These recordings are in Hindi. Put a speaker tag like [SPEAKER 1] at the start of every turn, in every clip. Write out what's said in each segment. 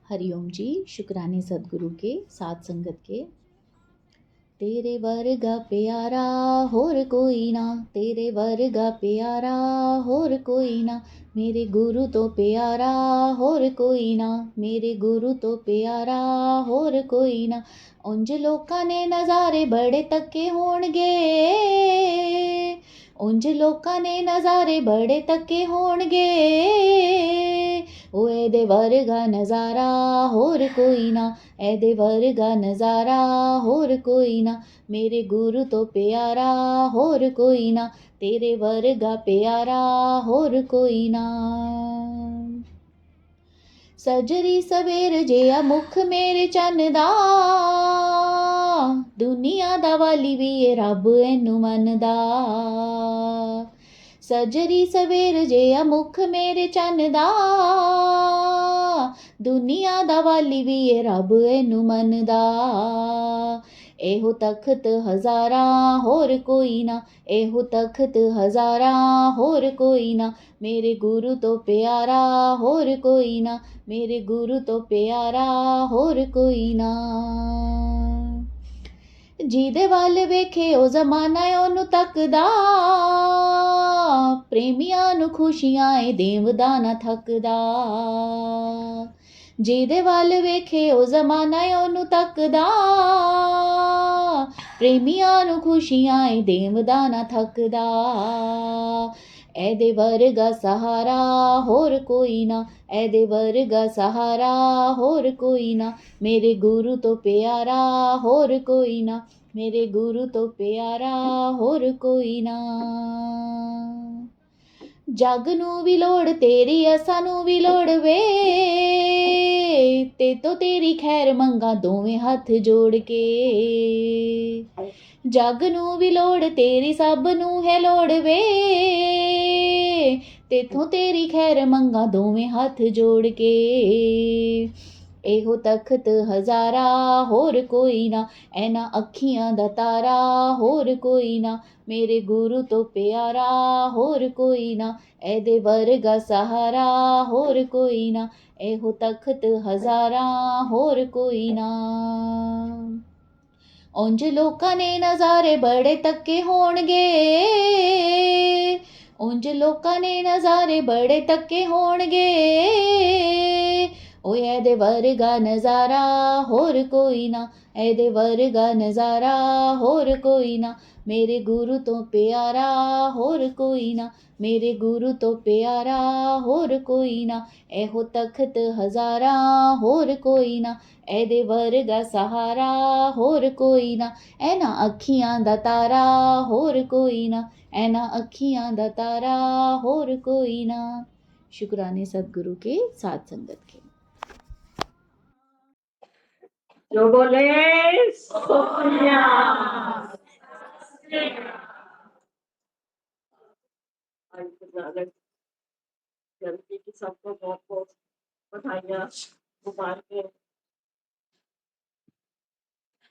[SPEAKER 1] हरिओम जी। शुक्राने सदगुरु के साथ संगत के। तेरे वर्गा प्यारा होर कोई ना, तेरे वर्गा प्यारा होर कोई ना, मेरे गुरु तो प्यारा होर कोई ना, मेरे गुरु तो प्यारा होर कोई ना। उंज लोकां ने नज़ारे बड़े तक्के होणगे, उंज लोकां ने नज़ारे बड़े तक्के होणगे, ओ एदे वर्गा नज़ारा होर कोई ना, एदे वर्गा नज़ारा होर कोई ना, मेरे गुरु तो प्यारा होर कोई ना, तेरे वर्गा प्यारा होर कोई ना। सजरी सवेर जिहा मुख मेरे चन्न दा, दुनिया दा वाली भी ए रब एनू मनदा। सजरी सवेर जिहा मुख मेरे चन्न दा, दुनिया दा वाली भी ए रब एनू मनदा। एहो तख्त हज़ारा होर कोई ना, एहो तख्त हज़ारा होर कोई ना, मेरे गुरु तो प्यारा होर कोई ना, मेरे गुरु तो प्यारा होर कोई ना। ਜਿਹਦੇ ਵੱਲ ਵੇਖੇ ਉਹ ਜ਼ਮਾਨਾ ਉਹਨੂੰ ਤੱਕਦਾ, ਪ੍ਰੇਮੀਆਂ ਨੂੰ ਖੁਸ਼ੀਆਂ ਏ ਦੇਵਦਾ ਨਾ ਥੱਕਦਾ। ਜਿਹਦੇ ਵੱਲ ਵੇਖੇ ਉਹ ਜ਼ਮਾਨਾ ਉਹਨੂੰ ਤੱਕਦਾ, ਪ੍ਰੇਮੀਆਂ ਨੂੰ ਖੁਸ਼ੀਆਂ ਏ ਦੇਵਦਾ ਨਾ ਥੱਕਦਾ। ਇਹਦੇ ਵਰਗਾ ਸਹਾਰਾ ਹੋਰ ਕੋਈ ਨਾ, ਇਹਦੇ ਵਰਗਾ ਸਹਾਰਾ ਹੋਰ ਕੋਈ ਨਾ, ਮੇਰੇ ਗੁਰੂ ਤੋਂ ਪਿਆਰਾ ਹੋਰ ਕੋਈ ਨਾ, ਮੇਰੇ ਗੁਰੂ ਤੋਂ ਪਿਆਰਾ ਹੋਰ ਕੋਈ ਨਾ। ਜੱਗ ਨੂੰ ਵੀ ਲੋੜ ਤੇਰੀ ਆ, ਸਾਨੂੰ ਵੀ ਲੋੜ ਵੇ, ਤੇ ਤੋਂ ਤੇਰੀ ਖੈਰ ਮੰਗਾ ਦੋਵੇਂ ਹੱਥ ਜੋੜ ਕੇ। ਜੱਗ ਨੂੰ ਵੀ ਲੋੜ ਤੇਰੀ, ਸਭ ਨੂੰ ਹੈ ਲੋੜ ਵੇ, ਤੇਥੋਂ ਤੇਰੀ ਖੈਰ ਮੰਗਾ ਦੋਵੇਂ ਹੱਥ ਜੋੜ ਕੇ। ਇਹੋ ਤਖਤ ਹਜ਼ਾਰਾ ਹੋਰ ਕੋਈ ਨਾ, ਇਹਨਾਂ ਅੱਖੀਆਂ ਦਾ ਤਾਰਾ ਹੋਰ ਕੋਈ ਨਾ, ਮੇਰੇ ਗੁਰੂ ਤੋਂ ਪਿਆਰਾ ਹੋਰ ਕੋਈ ਨਾ, ਇਹਦੇ ਵਰਗਾ ਸਹਾਰਾ ਹੋਰ ਕੋਈ ਨਾ, ਇਹੋ ਤਖਤ ਹਜ਼ਾਰਾ ਹੋਰ ਕੋਈ ਨਾ। ਉਂਝ ਲੋਕਾਂ ਨੇ ਨਜ਼ਾਰੇ ਬੜੇ ਤੱਕੇ ਹੋਣਗੇ, ਉਂਝ ਲੋਕਾਂ ਨੇ ਨਜ਼ਾਰੇ ਬੜੇ ਤੱਕੇ ਹੋਣਗੇ, ਓਏ ਇਹਦੇ ਵਰਗਾ ਨਜ਼ਾਰਾ ਹੋਰ ਕੋਈ ਨਾ, ਇਹਦੇ ਵਰਗਾ ਨਜ਼ਾਰਾ ਹੋਰ ਕੋਈ ਨਾ, ਮੇਰੇ ਗੁਰੂ ਤੋਂ ਪਿਆਰਾ ਹੋਰ ਕੋਈ ਨਾ, ਮੇਰੇ ਗੁਰੂ ਤੋਂ ਪਿਆਰਾ ਹੋਰ ਕੋਈ ਨਾ। ਇਹੋ ਤਖਤ ਹਜ਼ਾਰਾ ਹੋਰ ਕੋਈ ਨਾ, ਇਹਦੇ ਵਰਗਾ ਸਹਾਰਾ ਹੋਰ ਕੋਈ ਨਾ, ਇਹਨਾਂ ਅੱਖੀਆਂ ਦਾ ਤਾਰਾ ਹੋਰ ਕੋਈ ਨਾ, ਇਹਨਾਂ ਅੱਖੀਆਂ ਦਾ ਤਾਰਾ ਹੋਰ ਕੋਈ ਨਾ। शुक्राने सदगुरु के साथ संगत के।
[SPEAKER 2] जो बोले सोनिया। गर्मी की सबको बहुत बहुत बधाइयाँ मुबारकें।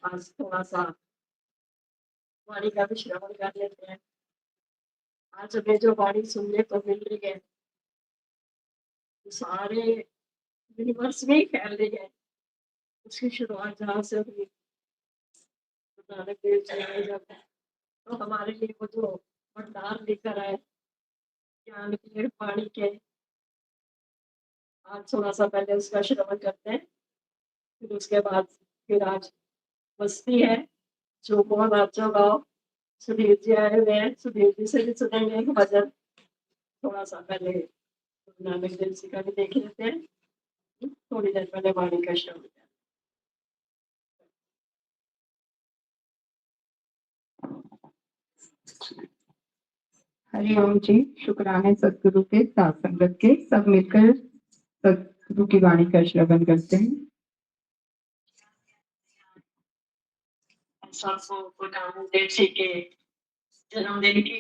[SPEAKER 2] आज थोड़ा सा वाणी का भी श्रवण कर लेते हैं। आज हमें जो वाणी सुनने को मिल रही है सारे यूनिवर्स में ही फैल रही है। उसकी शुरुआत जहाँ से हुई नानक देव जी ने जब, तो हमारे लिए वो जो भंडार लेकर आए ज्ञान के वाणी के, आज थोड़ा सा पहले उसका श्रवण करते हैं, फिर उसके बाद फिर आज मस्ती है जो बहुत अच्छा गाओ। सुधीर जी आए हुए हैं, सुधीर जी से भी सुनेंगे एक भजन। थोड़ा सा पहले नानक देव जी का भी देख लेते हैं, थोड़ी देर पहले वाणी का श्रवण।
[SPEAKER 3] हरिओम जी। शुक्राने सदगुरु के साथ संगत के। सब मिलकर सदगुरु की वाणी का श्रवण करते हैं।
[SPEAKER 2] देव जी के जन्मदिन की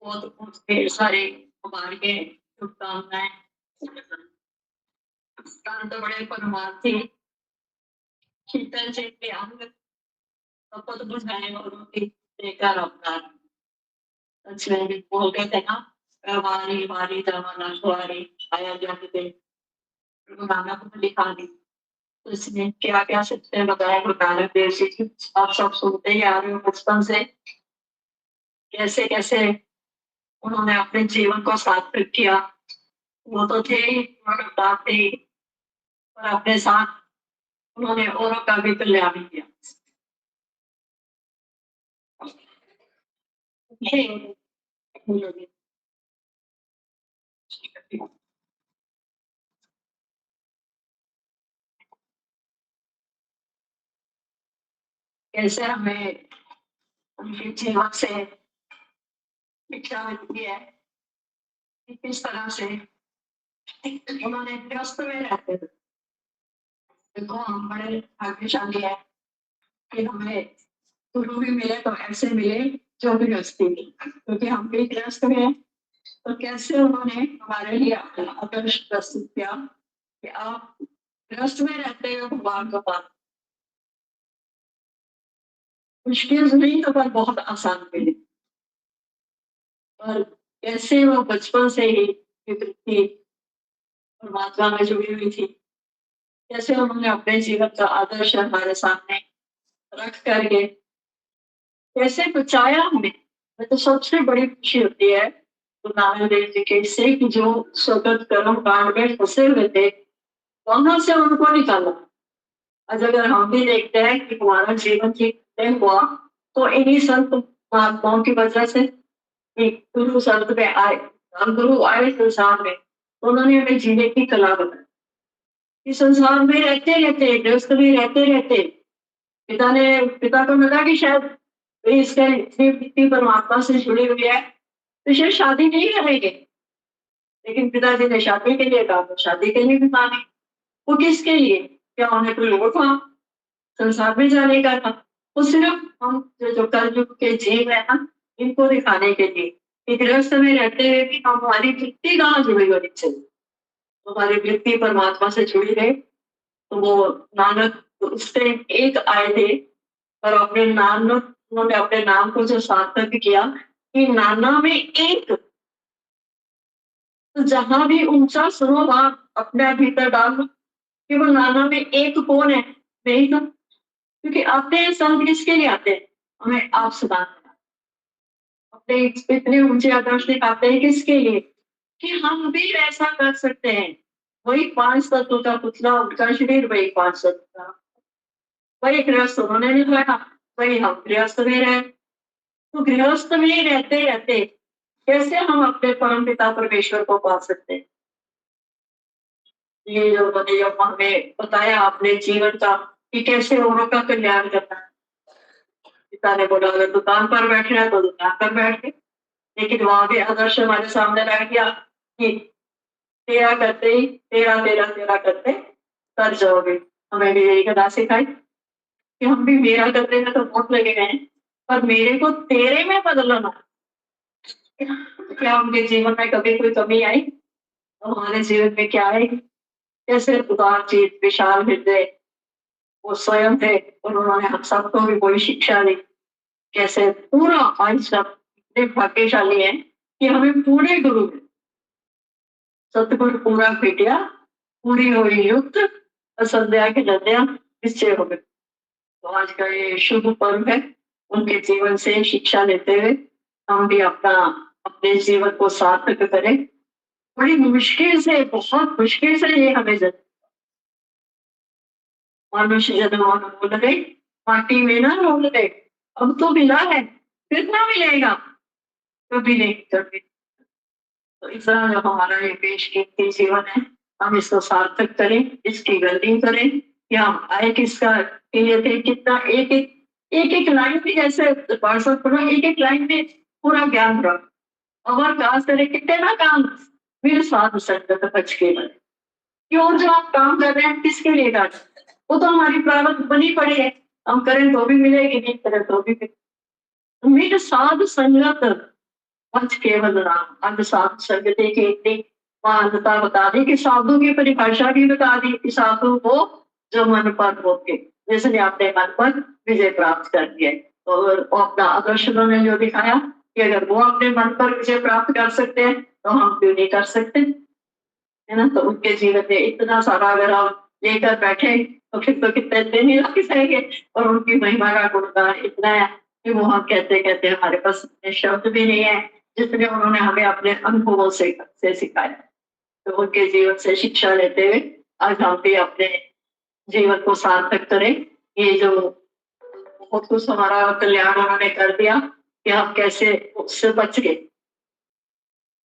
[SPEAKER 2] बहुत बहुत ढेर सारे मुबारकें, शुभकामनाएं। तो बड़े परमार्थी शीतल जी के अंग शपथ बुझाए और उनकी लेकर अवतार भी बोल के थे ना, वारी वारी जमाना सवारी आया जग दे गुरु नानक ने लिखा नहीं, तो इसमें क्या क्या सत्य बताया गुरु नानक देव जी की, आप सब सुनते ही आ रहे हो बचपन से, कैसे कैसे उन्होंने अपने जीवन को सार्थक किया। वो तो थे ही, थे ही, और अपने साथ उन्होंने औरों का भी कल्याण किया। ये कैसे हमें उनके जीवन से शिक्षा मिलती है कि किस तरह से उन्होंने गृहस्थ में रहते थे। देखो हम बड़े भाग्यशाली है कि हमें गुरु भी मिले तो ऐसे मिले जो गृहस्थी में, क्योंकि हम भी गृहस्थ में हैं। तो कैसे उन्होंने हमारे लिए अपना आदर्श प्रस्तुत किया कि आप गृहस्थ में रहते हो भगवान को पाना मुश्किल नहीं तो पर बहुत आसान मिले। और कैसे वो बचपन से ही वृत्ति परमात्मा में जुड़ी हुई थी, कैसे उन्होंने अपने जीवन का आदर्श हमारे सामने रख करके कैसे बचाया हमें। मैं तो सबसे बड़ी खुशी होती है गुरु नानक देव जी के इससे कि जो स्वगत कर्म कांड में फंसे हुए थे वहां से उनको निकाला। आज अगर हम भी देखते हैं कि हमारा जीवन ठीक नहीं हुआ तो इन्हीं संत महात्माओं की वजह से एक गुरु संत में आए, हम गुरु आए संसार में, तो उन्होंने हमें जीने की कला बताई। इस संसार में रहते रहते गृहस्थ में रहते रहते पिता को लगा कि शायद वे इसका इतनी वृत्ति परमात्मा से जुड़ी हुई है तो शायद शादी नहीं करेंगे, लेकिन पिताजी ने शादी के लिए कहा तो शादी के लिए भी माने। वो किसके लिए, क्या उन्हें कोई और था संसार में जाने का था? वो सिर्फ हम जो कलयुग के जीव है ना, इनको दिखाने के लिए कि गृहस्थ में रहते हुए भी हमारी वृत्ति कहाँ जुड़ी होनी चाहिए, हमारी वृत्ति परमात्मा से जुड़ी रहे। तो वो नानक उस टाइम एक आए थे और अपने नानक उन्होंने अपने नाम को जो सार्थक किया कि नाना में एक, तो जहां भी ऊंचा सुनो वहां अपने भीतर डाल लो कि वो नाना में एक कौन है, नहीं तो क्योंकि आते हैं संत किसके लिए आते हैं, हमें आप सुनाते हैं अपने इतने ऊंचे आदर्श दिखाते हैं किसके लिए कि हम भी ऐसा कर सकते हैं। वही 5 तत्व का पुतला उनका शरीर, वही 5 तत्व का, वही गृहस्थ उन्होंने निभाया, वही हम गृहस्थ में रहे। तो गृहस्थ में रहते रहते कैसे हम अपने परम पिता परमेश्वर को पा सकते हैं। ये जो उन्होंने जब हमें बताया अपने जीवन का कि कैसे औरों का कल्याण करना है। पिता ने बोला अगर दुकान पर बैठना है तो दुकान पर बैठ के, लेकिन वहां भी आदर्श हमारे सामने रख दिया कि तेरा करते ही तेरा तेरा तेरा करते कर जाओगे। हमें भी यही कथा सिखाई कि हम भी मेरा करते में तो बहुत लगे गए हैं, पर मेरे को तेरे में बदलना। क्या उनके जीवन में कभी कोई कमी आई, हमारे जीवन में क्या आई? कैसे उदारचित विशाल हृदय वो स्वयं थे और उन्होंने हम सबको भी वही शिक्षा दी। कैसे पूरा आज सब इतने भाग्यशाली है कि हमें पूरे गुरु सतगुरु पूरा भेटिया, पूरी हुई युक्त और संध्या की नदियां निश्चय हो गई। तो आज का ये शुभ पर्व है, उनके जीवन से शिक्षा लेते हुए हम भी अपना अपने जीवन को सार्थक करें। बड़ी मुश्किल से, बहुत मुश्किल से ये हमें मनुष्य जन्म बोल रहे माटी में ना रोल रहे, अब तो मिला है फिर ना मिलेगा कभी नहीं कभी। तो इस तरह जो हमारा ये पेश कीमती जीवन है हम इसको सार्थक करें, इसकी गलती करें कि हम आए किसका के लिए थे, कितना एक एक लाइन में जैसे पार्षद पढ़ो एक एक लाइन में पूरा ज्ञान रहो और काज करे कितने ना काम फिर साधु संगत बच के बने। क्यों जो आप काम कर रहे हैं किसके लिए कर रहे हैं? वो तो हमारी प्रारब्ध बनी पड़ी है, हम करें तो भी मिलेगी, नहीं करें तो भी मिलेगी। मेरे साधु संगत पंच केवल राम, अंध साधु संगति की इतनी महानता बता दी कि साधु की परिभाषा भी बता दी कि साधु वो जो मन पर होके जिसने अपने मन पर विजय प्राप्त कर दिया। और अपना आदर्श उन्होंने जो दिखाया कि अगर वो अपने मन पर विजय प्राप्त कर सकते हैं तो हम क्यों नहीं कर सकते। है ना। तो उनके जीवन में इतना सारा अगर हम लेकर बैठे तो फिर तो कितने दिन ही लग जाएंगे। और उनकी महिमा का गुणगान इतना है कि वो हम कहते कहते हमारे पास इतने शब्द भी नहीं है जितने उन्होंने हमें अपने अनुभवों से सिखाया। तो उनके जीवन से शिक्षा लेते हुए आज हम भी अपने जीवन को सार्थक करें। ये जो बहुत कुछ हमारा कल्याण उन्होंने कर दिया कि हम कैसे उससे बच गए।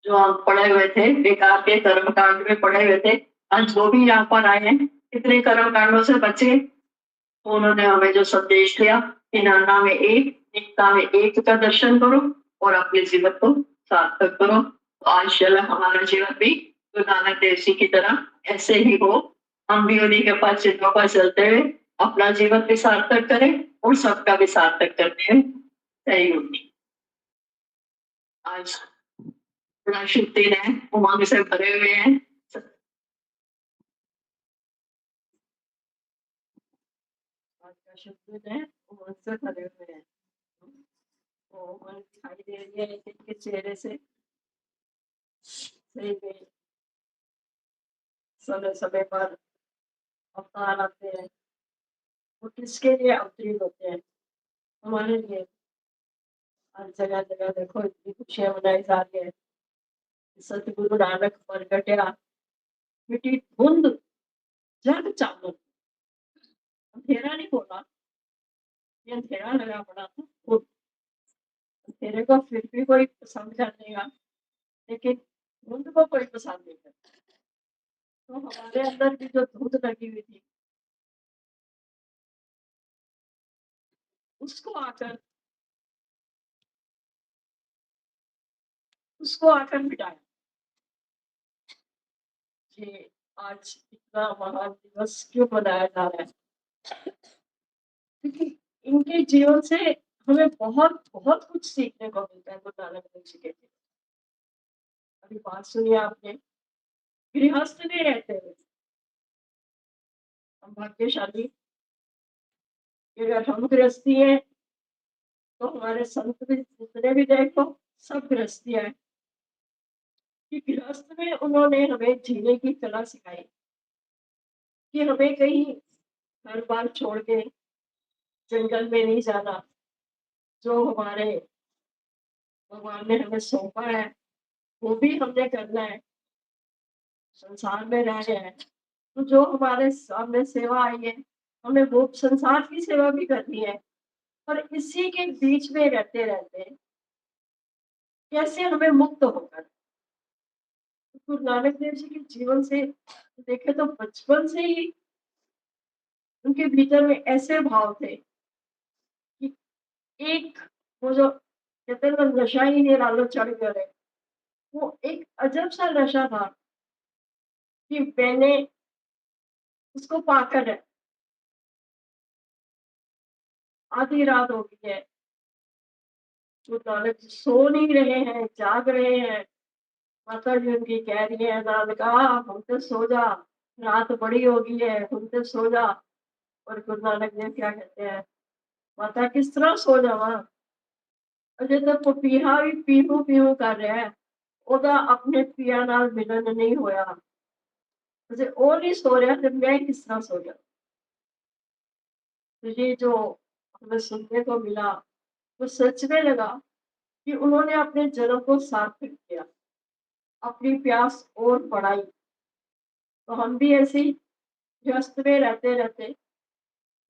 [SPEAKER 2] जो हम पढ़े हुए थे बेकार के कर्म कांड में पढ़े हुए थे, आज वो भी यहाँ पर आए हैं कितने कर्म कांडों से बचे। तो उन्होंने हमें जो संदेश दिया कि नाना में एक, एकता में एक का दर्शन करो और अपने जीवन को सार्थक करो। तो आज चल हमारा जीवन भी गुरु नानक देव जी की तरह ऐसे ही हो। हम भी उन्हीं के पास चिन्हों पर चलते हुए अपना जीवन भी सार्थक करें और सबका भी सार्थक करने में सहयोग। आज बड़ा शुभ दिन है, उमंग से भरे हुए हैं। आज का शुभ दिन है, उमंग से भरे हुए हैं। तो उमंग दिखाई दे रही है इनके चेहरे से। सही में समय समय पर अवतार आते हैं। वो किसके लिए अवतरित होते हैं? हमारे लिए। हर जगह जगह देखो इतनी खुशियां मनाई जा रही है। सतगुरु नानक प्रगट्या मिट्टी धुंध जग चानन। अंधेरा नहीं बोला, ये अंधेरा लगा पड़ा था। वो अंधेरे को फिर भी कोई पसंद कर लेगा, लेकिन धुंध को कोई पसंद नहीं करता। तो हमारे अंदर भी जो धुंध लगी हुई थी उसको आकर मिटाया। ये आज इतना महान दिवस क्यों मनाया जा रहा है? क्योंकि इनके जीवन से हमें बहुत बहुत कुछ सीखने को मिलता है। गुरु नानक देव जी के जीवन। अभी बात सुनिए आपने, गृहस्थ में रहते हुए हम भाग्यशाली कि अगर हम गृहस्थी है तो हमारे संत भी जितने भी देखो सब गृहस्थी है। कि गृहस्थ में उन्होंने हमें जीने की कला सिखाई कि हमें कहीं घर बार छोड़ के जंगल में नहीं जाना। जो हमारे भगवान ने हमें सौंपा है वो भी हमने करना है। संसार में रह रहे हैं तो जो हमारे सामने सेवा आई है हमें वो संसार की सेवा भी करनी है। और इसी के बीच में रहते रहते कैसे हमें मुक्त होकर गुरु नानक देव जी के जीवन से देखे तो बचपन से ही उनके भीतर में ऐसे भाव थे कि एक वो जो कहते हैं ना नशा ही निरालो चढ़ गए, वो एक अजब सा नशा था कि मैंने उसको पाकर है। आधी रात हो गई है, गुरु नानक जी सो नहीं रहे हैं, जाग रहे हैं। माता जी उनकी कह रही है नानका हम तो सो जा, रात बड़ी हो गई है, हम तो सो जा। और गुरु नानक देव क्या कहते हैं, माता किस तरह सो जावा, अजय तो पपीहा भी पीहू पीहू कर रहा है, ओदा अपने पिया नाल मिलन नहीं होया। अजय ओ नहीं सो रहा तो मैं किस तरह सो जा। तो ये जो हमें सुनने को मिला तो सच में लगा कि उन्होंने अपने जन्म को सार्थक किया, अपनी प्यास और बढ़ाई। तो हम भी ऐसे ही व्यस्त में रहते रहते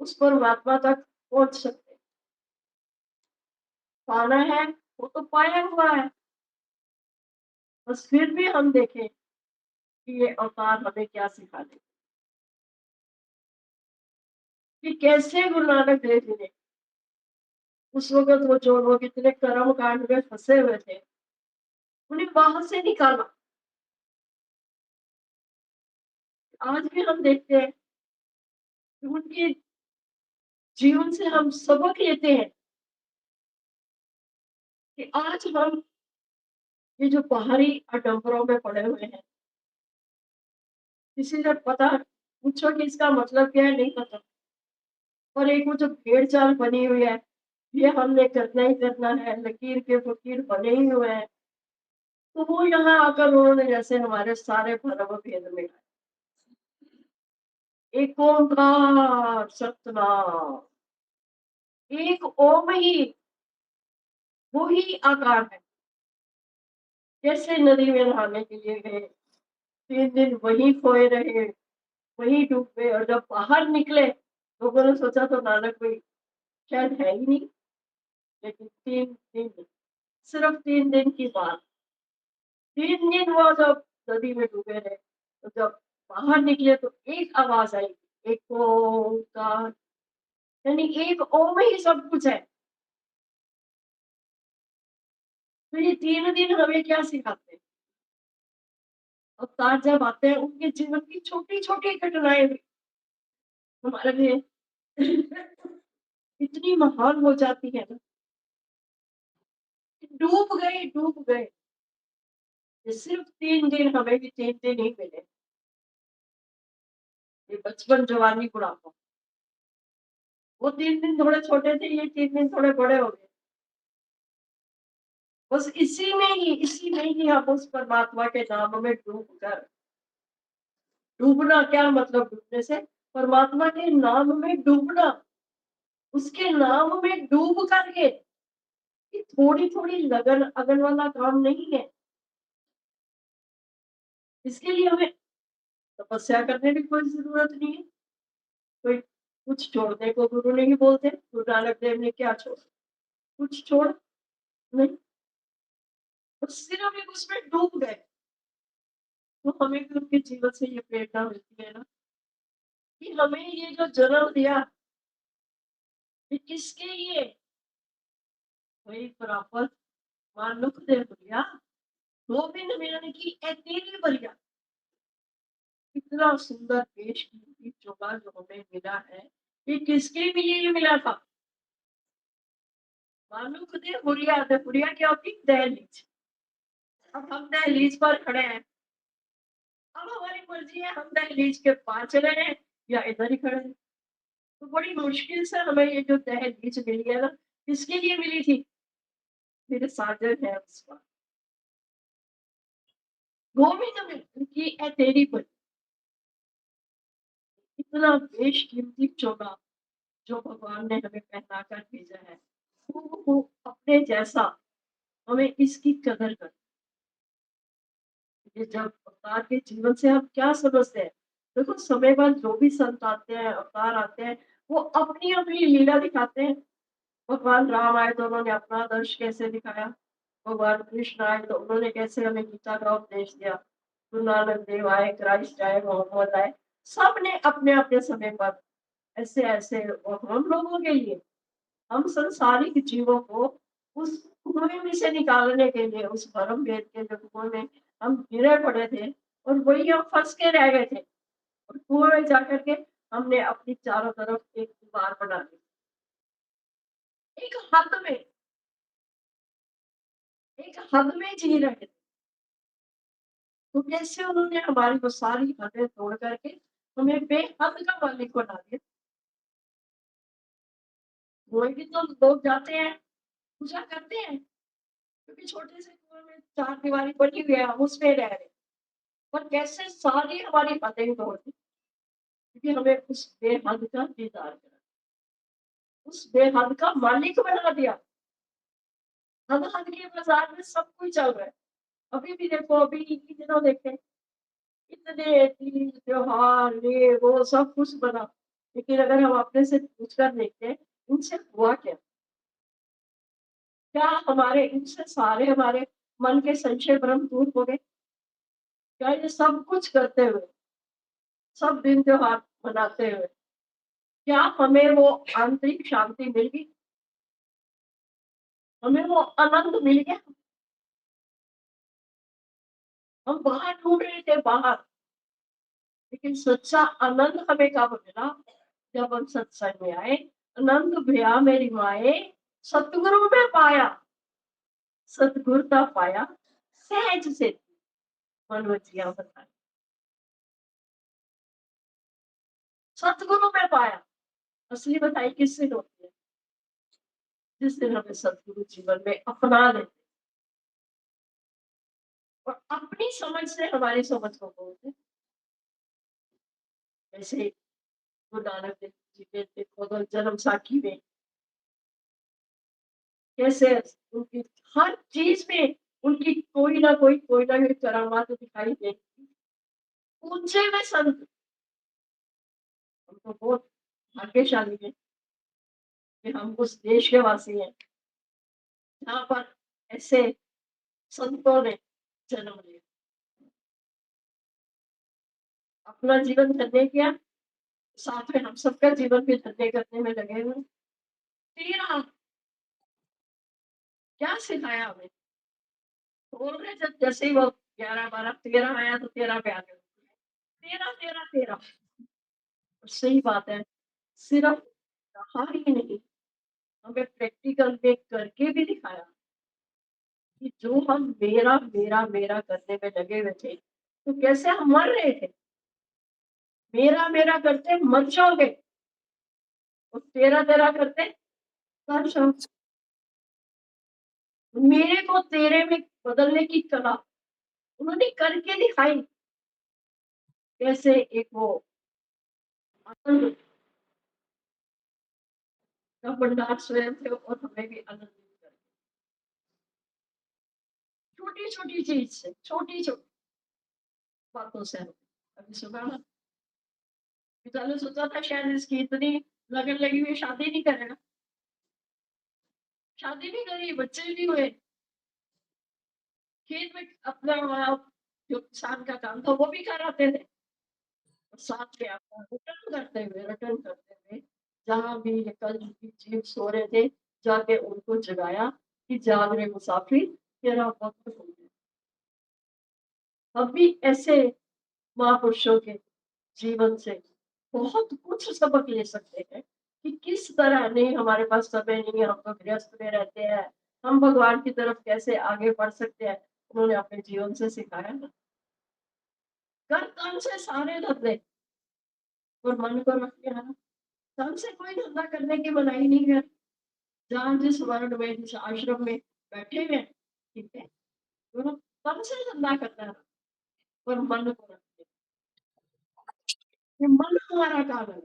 [SPEAKER 2] उस परमात्मा तक पहुंच सकते। पाना है वो तो पाया हुआ है, बस फिर भी हम देखें कि ये अवतार हमें क्या सिखा दे कि कैसे गुरु नानक देव जी ने उस वक्त वो जो लोग इतने कर्म कांड में फंसे हुए थे उन्हें वहां से निकाला। आज भी हम देखते हैं कि उनके जीवन से हम सबक लेते हैं कि आज हम ये जो बाहरी आडंबरों में पड़े हुए हैं, किसी से पता पूछो कि इसका मतलब क्या है, नहीं पता। और एक वो जो भेड़ चाल बनी हुई है, ये हमने करना ही करना है, लकीर के फकीर बने ही हुए हैं। तो वो यहाँ आकर उन्होंने जैसे हमारे सारे भरम भेद मिटाए। एक ओंकार सतनाम, एक ओम ही वो ही आकार है। जैसे नदी में नहाने के लिए गए, 3 दिन वहीं खोए रहे, वहीं डूब गए, और जब बाहर निकले लोगों ने सोचा तो नानक भाई शायद है ही नहीं। लेकिन 3 दिन, सिर्फ 3 दिन की बात, 3 दिन वो जब नदी में डूबे रहे, तो जब बाहर निकले तो एक आवाज आई, एक ओंकार, यानी एक ओम ही सब कुछ है। तो ये 3 दिन हमें क्या सिखाते हैं? अवतार जब आते हैं उनके जीवन की छोटी छोटी घटनाएं भी हमारे लिए इतनी महान हो जाती है ना, कि डूब गए डूब गए। ये सिर्फ 3 दिन, हमें भी 3 दिन ही मिले। ये बचपन, जवानी, बुढ़ापा, वो 3 दिन थोड़े छोटे थे, ये 3 दिन थोड़े बड़े हो गए। बस इसी में ही हम उस परमात्मा के नाम में डूब कर, डूबना क्या मतलब डूबने से, परमात्मा के नाम में डूबना, उसके नाम में डूब करके, ये थोड़ी थोड़ी लगन अगन वाला काम नहीं है। इसके लिए हमें तपस्या करने की कोई जरूरत नहीं है। कोई कुछ छोड़ने को गुरु नहीं बोलते। गुरु नानक देव ने क्या छोड़ा? कुछ छोड़ नहीं, बस सिर्फ एक उसमें डूब गए। तो हमें भी उनके जीवन से ये प्रेरणा मिलती है ना, कि हमें ये जो जन्म दिया, ये किसके लिए? वही प्राप्त मानुख दे भैया, गोविंद मिलन की ए तेरी बलिया। इतना सुंदर बेशकीमती चोगा जो हमें मिला है, ये किसके लिए मिला था? मानुख दे हुरिया, दे हुरिया क्या होती? दहलीज। अब हम दहलीज पर खड़े हैं, अब हमारी मर्जी है हम दहलीज के पार चले हैं या इधर ही खड़े हैं। तो बड़ी मुश्किल से हमें ये जो दहलीज मिली है ना, किसके लिए मिली थी? मेरे साजन है उस पर, गोविंद मिलन की ए तेरी बलिया। इतना बेशकीमती चोगा जो भगवान ने हमें पहना कर भेजा है, वो अपने जैसा, हमें इसकी कदर कर। ये जब अवतार के जीवन से हम क्या समझते हैं? देखो, समय बाद जो भी संत आते हैं, अवतार आते हैं, वो अपनी अपनी लीला दिखाते हैं। भगवान राम आए तो उन्होंने अपना आदर्श कैसे दिखाया, भगवान कृष्ण आए तो उन्होंने कैसे हमें गीता का उपदेश दिया, गुरु नानक देव आए, क्राइस्ट आए, मोहम्मद आए, सबने अपने अपने समय पर ऐसे ऐसे, और हम लोगों के लिए, हम संसारिक जीवों को उस कुएं में से निकालने के लिए, उस परम वेद के जो कुएं में हम गिरे पड़े थे, और वही हम फंस के रह गए थे, और कुएं में जाकर के हमने अपनी चारों तरफ एक दीवार बना दी, एक हद में, एक हद में जी रहे थे। तो कैसे उन्होंने हमारी वो सारी हदें तोड़ करके हमें बेहद का मालिक बना दिया। कुएं भी तो लोग जाते हैं, पूजा करते हैं, क्योंकि छोटे से कुएं में चार दीवारी बनी हुई है, हम उसमें रह रहे हैं। पर कैसे सारी हमारी हदें तोड़ दी, क्योंकि हमें उस बेहद का दीदार करा, उस बेहद का मालिक बना दिया। हद हद के बाजार में सब कुछ चल रहा है। अभी भी देखो, अभी इन्हीं दिनों देखें, इतने तीज त्योहार ये वो सब कुछ बना, लेकिन अगर हम अपने से पूछ कर देखते हैं, इनसे हुआ क्या? क्या हमारे इनसे सारे हमारे मन के संशय भ्रम दूर हो गए? क्या ये सब कुछ करते हुए, सब दिन त्योहार मनाते हुए, क्या हमें वो आंतरिक शांति मिल गई? हमें वो आनंद मिल गया? हम बाहर ढूंढ रहे थे, बाहर, लेकिन सच्चा आनंद हमें कब मिला? जब हम सत्संग में आए। आनंद भया मेरी माए, सतगुरु में पाया, सतगुरता पाया सहज से, मनोजिया बताए, सतगुरु में पाया। असली बताई किस दिन होती है? जिस दिन हमें सतगुरु जीवन में अपना लेते, और अपनी समझ से हमारी समझ को तोड़ते हैं। जैसे गुरु नानक देव जी के देखो तो जन्म साखी में कैसे उनकी हर चीज में उनकी कोई ना कोई करामात दिखाई देती। ऊंचे में संत, हम तो बहुत भाग्यशाली है कि हम उस देश के वासी हैं जहाँ पर ऐसे संतों ने जन्म लिया, अपना जीवन धन्य किया, साथ में हम सबका जीवन भी धन्य करने में लगे हुए। तेरा क्या सिखाया हमें, बोल रहे जब जैसे ही वो 11 12 13 आया तो 13 पे आ गए, 13 13 13। सही बात है, सिर्फ कहा ही नहीं, हमें प्रैक्टिकल में करके भी दिखाया कि जो हम मेरा मेरा मेरा करने में लगे हुए थे तो कैसे हम मर रहे थे, मेरा मेरा करते मर जाओगे और तेरा तेरा करते कर जाओ। मेरे को तेरे में बदलने की कला उन्होंने करके दिखाई। कैसे एक वो आनंद का भंडार स्वयं थे और हमें भी आनंदित कर, छोटी छोटी चीज से, छोटी छोटी बातों से। अभी सुना ना, पिता ने सोचा था शायद इसकी इतनी लगन लगी हुई शादी नहीं करेगा, शादी नहीं करी, बच्चे नहीं हुए, खेत में अपना जो किसान का काम था वो भी कराते थे, और साथ में आपका रिटर्न करते हुए जहां भी ये कल की जीव सो रहे थे जाके उनको जगाया कि जाग रहे मुसाफिर तेरा वक्त हो गया। हम भी ऐसे महापुरुषों के जीवन से बहुत कुछ सबक ले सकते हैं कि किस तरह, नहीं हमारे पास समय नहीं है, हम तो गृहस्थ में रहते हैं, हम भगवान की तरफ कैसे आगे बढ़ सकते हैं। उन्होंने अपने जीवन से सिखाया ना, कर तन से सारे धंधे और मन को रख के आना। तन से कोई धंधा करने की मनाही नहीं है, जहाँ जिस वर्ण में जिस आश्रम में बैठे हुए हैं, ठीक है, तो तन से धंधा करना है और मन को रखते, ये मन हमारा काम है।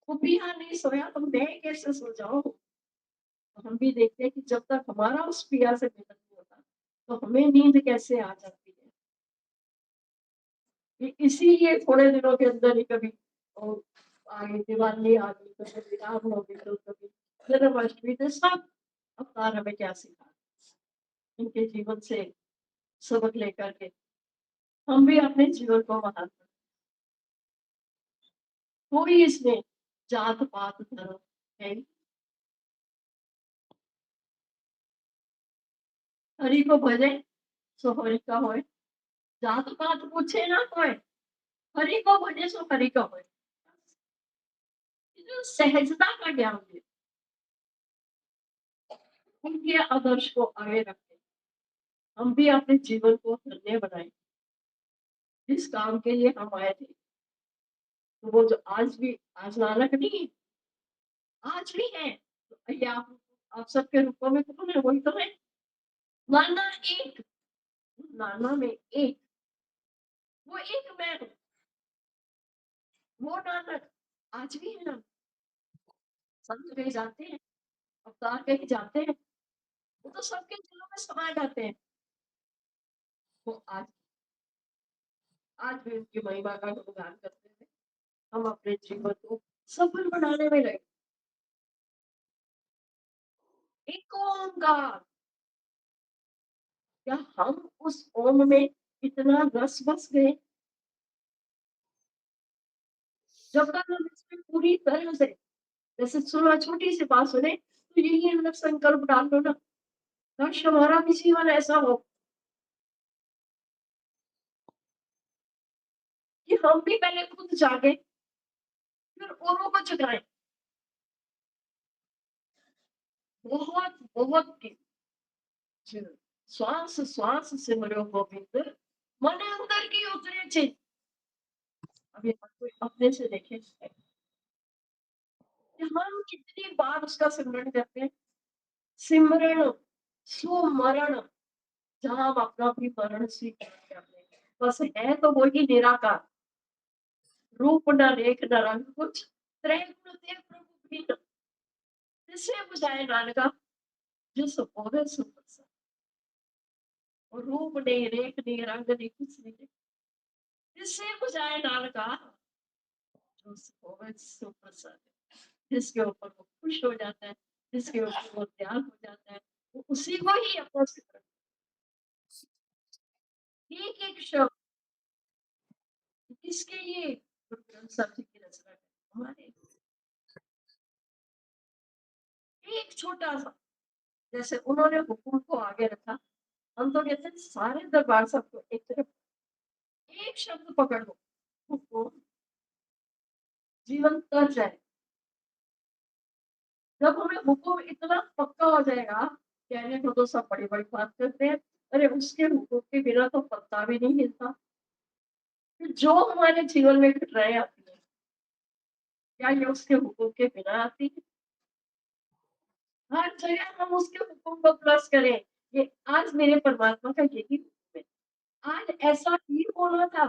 [SPEAKER 2] वो भी यहाँ नहीं सोया तो मैं कैसे सो जाऊं। तो हम भी देखते हैं कि जब तक हमारा उस पिया से मिलन नहीं होता तो हमें नींद कैसे आ जाती है। ये इसीलिए थोड़े दिनों के अंदर ही कभी और आगे दिवाली आ गई तो कभी रामनवमी तो कभी जन्माष्टमी, तो सब अवतार हमें क्या सिखा, इनके जीवन से सबक लेकर के हम भी अपने जीवन को महान बनाएं। कोई इसमें जात पात धर्म है नहीं। हरि को भजे सो हरि का होए, जात पात पूछे ना कोई, हरि को भजे सो हरि का होए। जो सहजता का ज्ञान दे, उनके आदर्श को आगे रखें, हम भी अपने जीवन को धन्य बनाएं। जिस काम के लिए हम आए थे तो वो जो आज भी, आज नानक नहीं है, आज भी है, तो ये आप सबके रूपों में कौन है, वही तो है। नाना एक, नाना में एक, वो एक मैं हूँ, वो नानक आज भी है ना। संत कहीं जाते हैं, अवतार कहीं जाते हैं, वो तो सबके दिलों में समा जाते हैं। वो आज भी उनकी महिमा का गुणगान करते हैं। हम अपने जीवन को सफल बनाने में लगे। एक ओंकार, क्या हम उस ओम में इतना रस बस गए, जब तक हम इसमें पूरी तरह से, जैसे सुना छोटी सी बात सुने तो यही अंदर संकल्प डाल लो ना, काश हमारा भी जीवन ऐसा हो कि हम भी पहले खुद जागे फिर औरों को जगाएं। बहुत बहुत की श्वास श्वास सिमरो गोविंद, मन अंदर की उतरे चित। अभी कोई अपने से देखे कि हम कितनी बार उसका सिमरन करते हैं। सिमरण, सुमरण, जहाँ हम अपना भी मरण स्वीकार कर लें। बस है तो वही निराकार, रूप न रेख न रंग कुछ, त्रैगुण देव प्रभु भिन्न, जिसे बुझाए नानका, जिस होवे सो प्रसन्न। और रूप नहीं, रेख नहीं, रंग नहीं, कुछ नहीं, जिससे बुझाए नानका, जो होवे सो प्रसन्न। जिसके ऊपर वो खुश हो जाता है, जिसके ऊपर वो ध्यान हो जाता है, वो उसी को ही अपना सिमरन, एक एक शब्द किसके लिए गुरु ग्रंथ साहब जी की रचना है, हमारे एक छोटा सा, जैसे उन्होंने हुक्म को आगे रखा, हम तो कहते हैं सारे दरबार साहब को एक तरफ, एक शब्द पकड़ लो, हुक्म जीवन तर जाए। जब हमें हुक्म इतना पक्का हो जाएगा, कहने को तो सब बड़ी बड़ी बात करते हैं, अरे उसके हुक्म के बिना तो पत्ता भी नहीं हिलता। फिर जो हमारे जीवन में घटनाएं आती है, क्या ये उसके हुक्म के बिना आती है? हर जगह हम उसके हुक्म को प्लस करें, ये आज मेरे परमात्मा का यही हुक्म है, आज ऐसा ही होना था।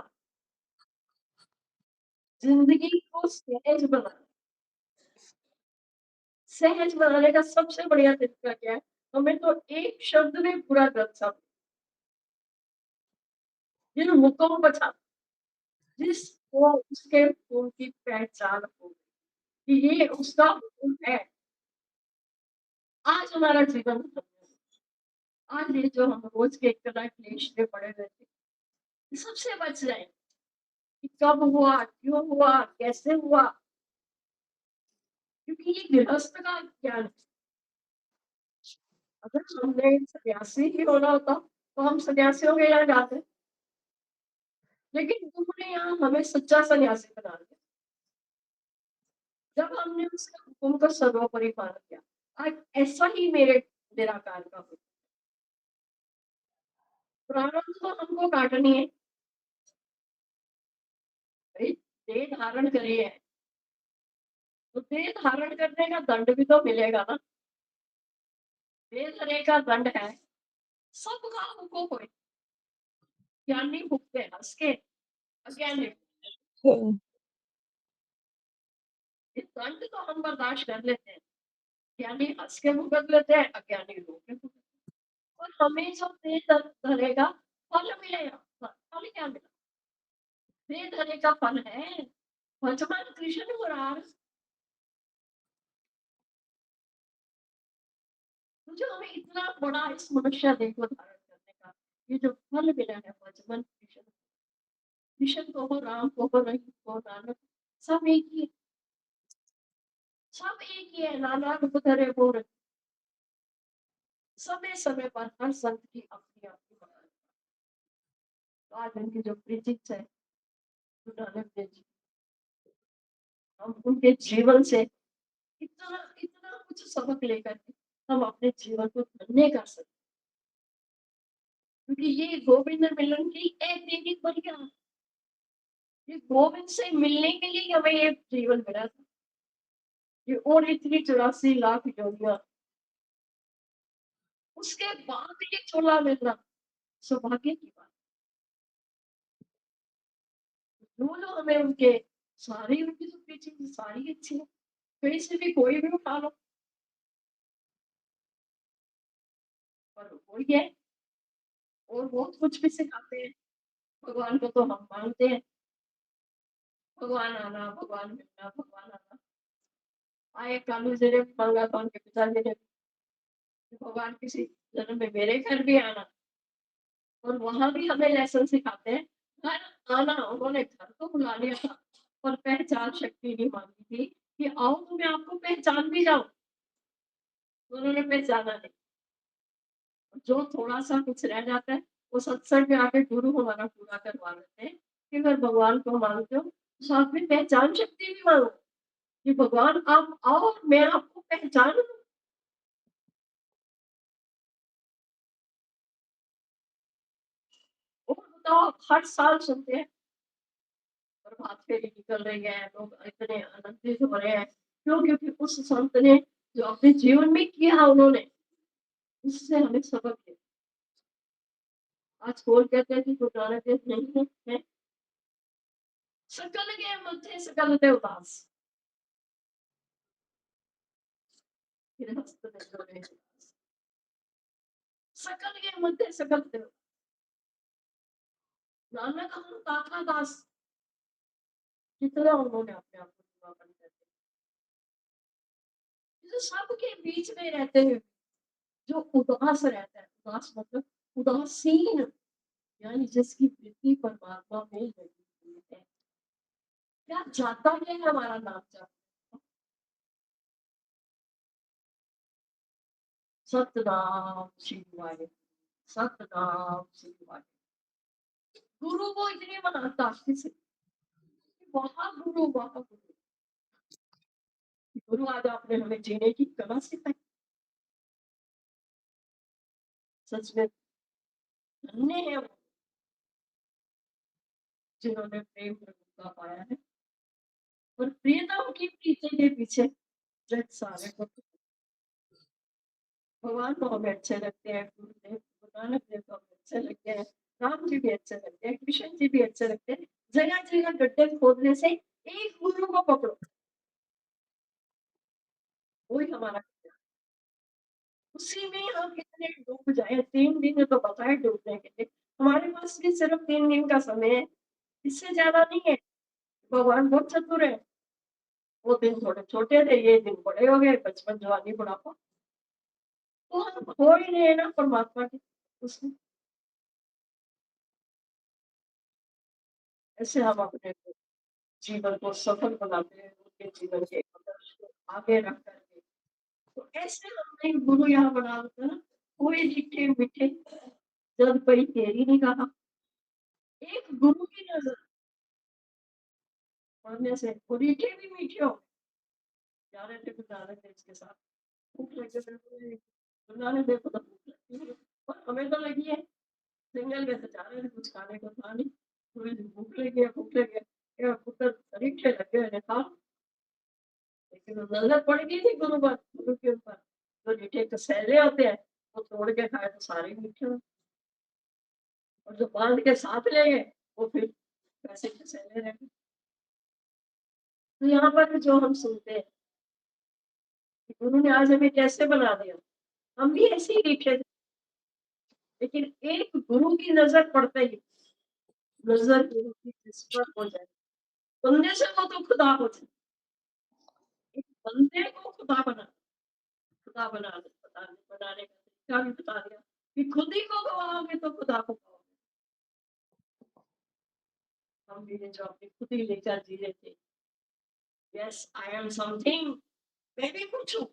[SPEAKER 2] जिंदगी को सहज बनाने का सबसे बढ़िया तरीका क्या है? हमें तो एक शब्द में पूरा ग्रंथ साहब, जिन हुक्म बचा, जिसको उसके हुक्म की पहचान हो कि ये उसका हुक्म है, आज हमारा जीवन धन्य है। आज ये जो हम रोज के इतना क्लेश में पड़े रहते हैं, सबसे बच जाए कि कब हुआ, क्यों हुआ, कैसे हुआ, क्योंकि ये गृहस्थ का ज्ञान है। अगर हमने सन्यासी ही होना होता तो हम सन्यासियों के यहाँ जाते, लेकिन उन्होंने यहाँ हमें सच्चा सन्यासी बना दिया जब हमने उसके हुक्म को सर्वोपरि पालन किया। आज ऐसा ही मेरे निराकार का हुक्म, प्रारब्ध तो हमको काटनी है भाई, देह धारण करी है तो देह धारण करने का दंड भी तो मिलेगा ना। देह धरे का दंड है, सबका हुक्म होए, ज्ञानी भुगते हंस के, अज्ञानी
[SPEAKER 4] हम्म,
[SPEAKER 2] ये दंड तो हम बर्दाश्त कर लेते हैं, ज्ञानी हंस के भुगत लेते हैं, अज्ञानी रो के भुगत, और हमें जो देह धरेगा फल मिलेगा। फल क्या मिला? देह धरे का फल है भजमान कृष्ण मुरार। तो जो हमें इतना बड़ा इस मनुष्य देह को धारण करने का ये जो फल मिला है, भजमान कृष्ण, कृष्ण को हो, राम को हो, रहीम को हो, नानक, सब एक ही है, सब एक ही है, नाना रूप धरे मोर, समय समय पर हर संत की अपनी अपनी महानता। तो आज उनकी जो प्रीचिंग्स है, गुरु नानक देव जी, हम उनके जीवन से इतना इतना कुछ सबक लेकर के हम अपने जीवन को धन्य कर सकते, क्योंकि ये गोविंद मिलन की एक दैनिक बढ़िया, ये गोविंद से मिलने के लिए हमें ये जीवन मिला था, ये और इतनी 84 लाख योनियां, उसके बाद ये चोला मिलना सौभाग्य की बात। जो हमें उनके सारी उनकी जो टीचिंग सारी अच्छी है, कहीं से भी कोई भी उठा लो, पर वही है, और बहुत कुछ भी सिखाते हैं। भगवान को तो हम मानते हैं, भगवान आना, भगवान मिलना, भगवान आना। आए कानू जी ने मांगा था उनके पिताजी ने कि भगवान किसी जन्म में मेरे घर भी आना, और वहां भी हमें लेसन सिखाते हैं। घर आना, उन्होंने घर तो बुला लिया था, पर पहचान शक्ति नहीं मांगी थी कि आओ तो मैं आपको पहचान भी जाऊं, तो उन्होंने पहचाना नहीं। जो थोड़ा सा कुछ रह जाता है वो सत्संग में आके गुरु हमारा पूरा करवा देते हैं कि अगर भगवान को मानते हो तो साथ में पहचान शक्ति भी मांगो कि भगवान आप आओ, मैं आपको पहचान। और बताओ, हर साल सुनते हैं प्रभात फेरी निकल रही है, लोग इतने आनंदित हो रहे हैं, क्यों? क्योंकि उस संत ने जो अपने जीवन में किया उन्होंने, उससे हमें सबक है। आज खोल कहते हैं कि गुरु नानक देव नहीं है, है? सकल के मध्य सकल ते उदास, गृहस्थ ने जोड़े उदास। सकल के मध्य सकल ते उदास। नानक हम ताका दास, कितना उन्होंने अपने आप को समर्पण कर दिया। जो सबके बीच में रहते हैं, जो उदास रहता है, उदास मतलब उदासीन, यानी जिसकी वृत्ति परमात्मा में लगी हुई है। क्या जाता है हमारा नाम जाता, सतनाम शिवाय, सतनाम शिवाय। गुरु को इतनी मानता किसी, वहां गुरु, वहां गुरु। गुरु आज आपने हमें जीने की कला सिखाई। सच में धन्य है वो जिन्होंने प्रेम प्रभुता पाया है, और प्रियतम की प्रीति के पीछे जग सारे को। भगवान को हमें अच्छे लगते हैं, गुरुदेव गुरु नानक देव को हमें अच्छे लगते हैं, राम जी भी अच्छे लगते हैं, कृष्ण जी भी अच्छे लगते हैं। जगह जगह गड्ढे खोदने से एक गुरु को पकड़ो, वही हमारा, उसी में हम कितने डूब जाए। 3 दिन तो बताए डूबने के लिए, हमारे पास भी सिर्फ 3 दिन का समय है, इससे ज्यादा नहीं है। भगवान बहुत चतुर है, वो दिन थोड़े छोटे थे, ये दिन बड़े हो गए, बचपन जवानी बुढ़ापा, तो हम खो ही रहे हैं ना परमात्मा के उसमें। ऐसे हम अपने जीवन को सफल बनाते हैं, उनके जीवन के आदर्श को आगे रख करके। तो ऐसे हमने गुरु यहाँ बना देते ना, कोई मीठे मीठे जब कोई तेरी नहीं कहा, एक गुरु की नजर पढ़ने से वो मीठे भी मीठे हो जा रहे थे। गुरु नानक देव के साथ भूख लगे, गुरु नानक देव को तो भूख लगती है, और हमें तो लगी है। सिंगल में से जा रहे थे, कुछ खाने को था नहीं, थोड़ी सी भूख लगी है, भूख लगी है, ये पुत्र परीक्षे लगे हुए था, लेकिन वो नजर पड़ गई थी गुरु पर, गुरु के ऊपर। जो मीठे कसैले होते हैं वो तोड़ के खाए तो सारे मीठे हो, और जो बांध के साथ ले गए वो फिर वैसे कसैले रह गए। तो यहाँ पर जो हम सुनते हैं कि गुरु ने आज हमें कैसे बना दिया, हम भी ऐसे ही मीठे थे, लेकिन एक गुरु की नजर पड़ते ही, नजर गुरु की जिस पर हो जाए, बंदे से वो तो खुदा हो जाए। एक बंदे को खुदा बना, खुदा बना दे, बनाने का तरीका भी बता दिया कि खुद ही को गवाओगे तो खुदा को पाओगे। हम भी जो अपनी खुद ही लेकर जी रहे थे, यस आई एम समथिंग, मैं भी कुछ हूँ,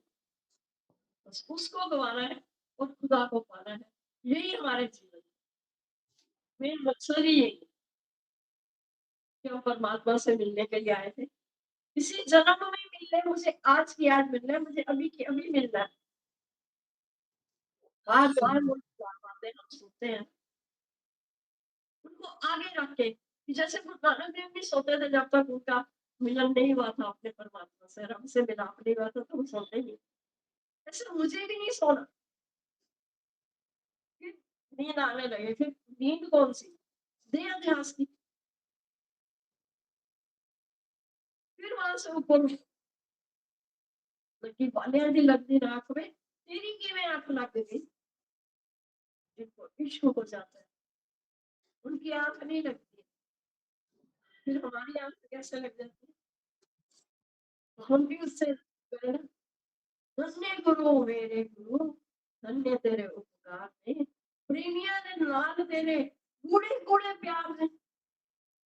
[SPEAKER 2] बस उसको गवाना है और खुदा को पाना है। यही हमारे जीवन में मकसद ही यही है कि हम परमात्मा से मिलने के लिए आए थे। इसी जन्म में मिलना है मुझे, आज की आज मिलना है मुझे, अभी की अभी मिलना है। बार बार वो चार बातें हम सुनते हैं, उनको आगे रख के कि जैसे गुरु नानक देव भी सोते थे जब तक उनका मिलन नहीं हुआ था अपने परमात्मा से, रब से मिलाप नहीं हुआ था, तो वो सोते नहीं। ऐसे मुझे भी नहीं सोना, फिर नींद आने लगे, फिर नींद कौन सी, देह अध्यास की, फिर वहां से ऊपर लगी बालियां दी लगती आंख में, तेरी की में आंख लग गई, जिनको इश्क हो जाता है उनकी आंख नहीं लगती है, फिर हमारी आंख कैसे लग जाती है, तो हम भी उससे गए ना। धन्य गुरु मेरे गुरु, धन्य तेरे उपकार ने, प्रेमिया ने लाल तेरे कूड़े कूड़े प्यार ने।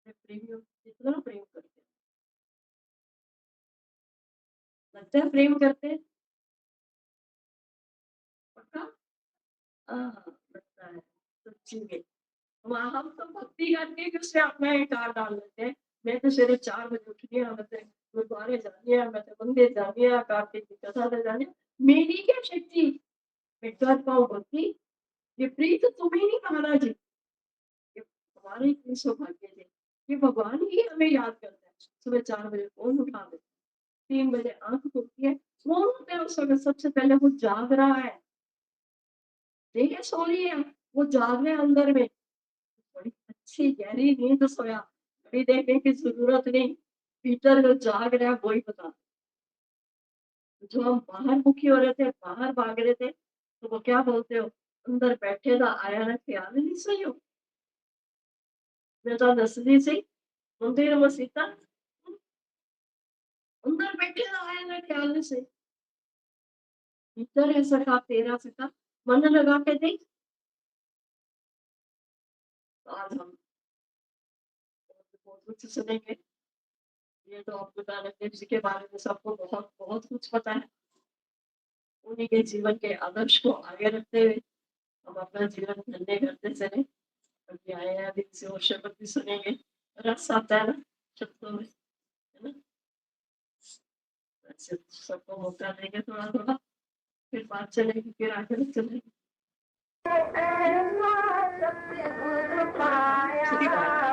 [SPEAKER 2] प्रेमियों कितना प्रेम करते हैं, लगता है प्रेम करते हैं, पक्का लगता है सच्ची में। हम तो भक्ति करके भी उससे अपना इनकार डाल लेते हैं। मैं तो सवेरे 4 बजे उठ गया, मैं तो गुरुद्वारे जानी है, मैं तो मंदिर जानी है, कार्तिक की कथा ते जानी है। मेरी क्या शक्ति मैं कर पाऊं भक्ति, ये प्रीत तुम्हें नहीं कहना जी, ये हमारे इतने सौभाग्य थे कि भगवान ही हमें याद करता है। सुबह 4 बजे फोन उठा देते, 3 बजे आंख खुलती है, कौन होता है उस वक्त, सबसे पहले वो जाग रहा है, देह सो रही है, वो जाग रहे हैं अंदर में, अच्छी गहरी नींद सोया, घड़ी देखने की जरूरत नहीं, भीतर जो जाग रहा है वही बता। जो हम बाहर मुखी हो रहे थे, बाहर भाग रहे थे, तो वो क्या बोलते हो, अंदर बैठे था आया ना ख्याल नहीं सही हो। बेटा दसदी सी मंदिर में सीता अंदर बैठे था आया ना ख्याल नहीं सही। भीतर है सखा तेरा सखा, मन लगा के देख। तो आज हम बहुत कुछ सुनेंगे। ये तो आपको नानक देव जी के बारे में सबको बहुत बहुत कुछ पता है। उन्हीं के जीवन के आदर्श को आगे रखते हुए हम अपना जीवन धन्य करते चले। अभी आए हैं, अभी से और शब्द भी सुनेंगे। रस आता है ना शब्दों में, है ना। ऐसे सबको मौका देंगे थोड़ा थोड़ा, फिर बात चलेगी, फिर आगे चलेगी। खुद ही बात।